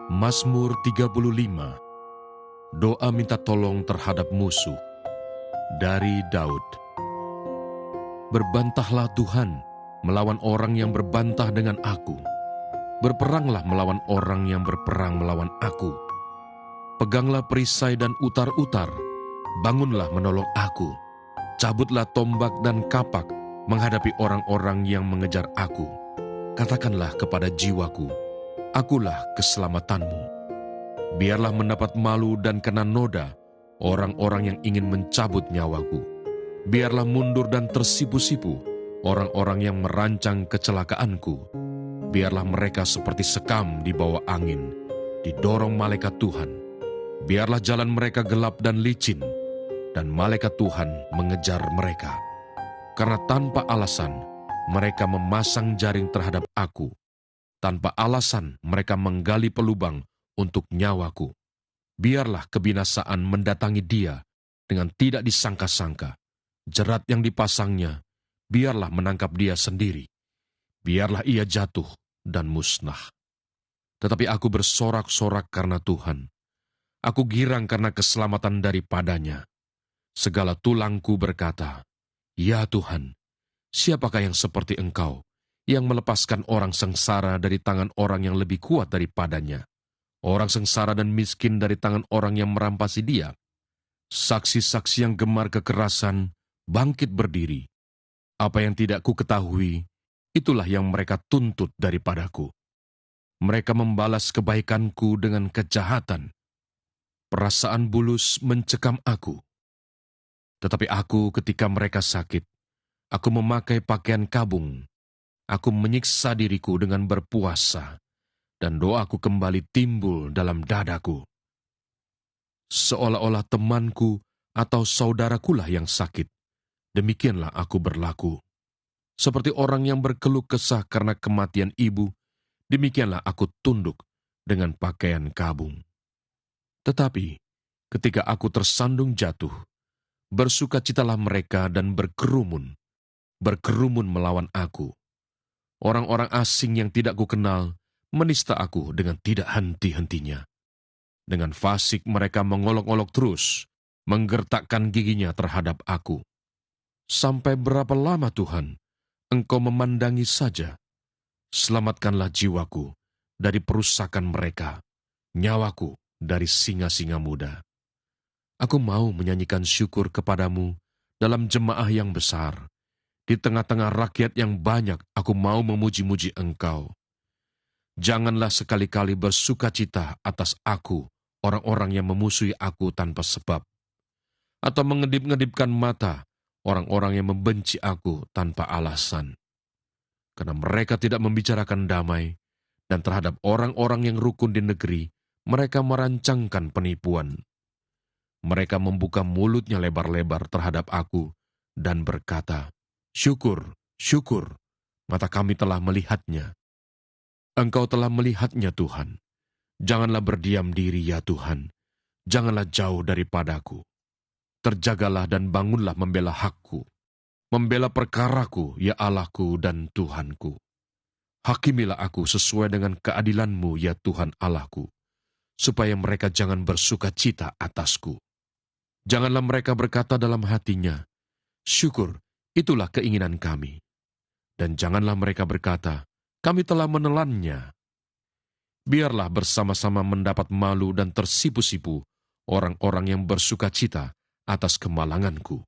Mazmur 35. Doa minta tolong terhadap musuh. Dari Daud. Berbantahlah Tuhan melawan orang yang berbantah dengan aku. Berperanglah melawan orang yang berperang melawan aku. Peganglah perisai dan utar-utar, bangunlah menolong aku. Cabutlah tombak dan kapak menghadapi orang-orang yang mengejar aku. Katakanlah kepada jiwaku, akulah keselamatanmu. Biarlah mendapat malu dan kena noda orang-orang yang ingin mencabut nyawaku. Biarlah mundur dan tersipu-sipu orang-orang yang merancang kecelakaanku. Biarlah mereka seperti sekam di bawah angin, didorong malaikat Tuhan. Biarlah jalan mereka gelap dan licin, dan malaikat Tuhan mengejar mereka. Karena tanpa alasan mereka memasang jaring terhadap aku. Tanpa alasan mereka menggali pelubang untuk nyawaku. Biarlah kebinasaan mendatangi dia dengan tidak disangka-sangka. Jerat yang dipasangnya, biarlah menangkap dia sendiri. Biarlah ia jatuh dan musnah. Tetapi aku bersorak-sorak karena Tuhan. Aku girang karena keselamatan daripadanya. Segala tulangku berkata, "Ya Tuhan, siapakah yang seperti Engkau, yang melepaskan orang sengsara dari tangan orang yang lebih kuat daripadanya? Orang sengsara dan miskin dari tangan orang yang merampasi dia. Saksi-saksi yang gemar kekerasan bangkit berdiri. Apa yang tidak ku ketahui, itulah yang mereka tuntut daripadaku. Mereka membalas kebaikanku dengan kejahatan. Perasaan bulus mencekam aku. Tetapi aku ketika mereka sakit, aku memakai pakaian kabung. Aku menyiksa diriku dengan berpuasa, dan doaku kembali timbul dalam dadaku. Seolah-olah temanku atau saudarakulah yang sakit, demikianlah aku berlaku. Seperti orang yang berkeluh kesah karena kematian ibu, demikianlah aku tunduk dengan pakaian kabung. Tetapi ketika aku tersandung jatuh, bersukacitalah mereka dan berkerumun melawan aku. Orang-orang asing yang tidak kukenal menista aku dengan tidak henti-hentinya. Dengan fasik mereka mengolok-olok terus, menggertakkan giginya terhadap aku. Sampai berapa lama Tuhan, Engkau memandangi saja? Selamatkanlah jiwaku dari perusakan mereka, nyawaku dari singa-singa muda. Aku mau menyanyikan syukur kepadamu dalam jemaah yang besar. Di tengah-tengah rakyat yang banyak, aku mau memuji-muji Engkau. Janganlah sekali-kali bersukacita atas aku, orang-orang yang memusuhi aku tanpa sebab, atau mengedip-ngedipkan mata orang-orang yang membenci aku tanpa alasan. Karena mereka tidak membicarakan damai, dan terhadap orang-orang yang rukun di negeri, mereka merancangkan penipuan. Mereka membuka mulutnya lebar-lebar terhadap aku, dan berkata, "Syukur, syukur, mata kami telah melihatnya." Engkau telah melihatnya Tuhan. Janganlah berdiam diri ya Tuhan. Janganlah jauh daripadaku. Terjagalah dan bangunlah membela hakku. Membela perkaraku, ya Allahku dan Tuhanku. Hakimilah aku sesuai dengan keadilan-Mu, ya Tuhan Allahku, supaya mereka jangan bersuka cita atasku. Janganlah mereka berkata dalam hatinya, "Syukur, itulah keinginan kami." Dan janganlah mereka berkata, "Kami telah menelannya." Biarlah bersama-sama mendapat malu dan tersipu-sipu orang-orang yang bersuka cita atas kemalanganku.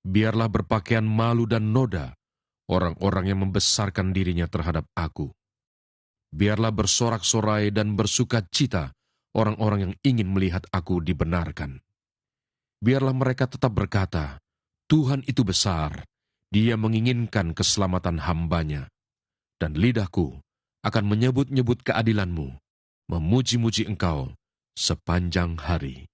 Biarlah berpakaian malu dan noda orang-orang yang membesarkan dirinya terhadap aku. Biarlah bersorak-sorai dan bersuka cita orang-orang yang ingin melihat aku dibenarkan. Biarlah mereka tetap berkata, "Tuhan itu besar, Dia menginginkan keselamatan hamba-Nya." Dan lidahku akan menyebut-nyebut keadilan-Mu, memuji-muji Engkau sepanjang hari.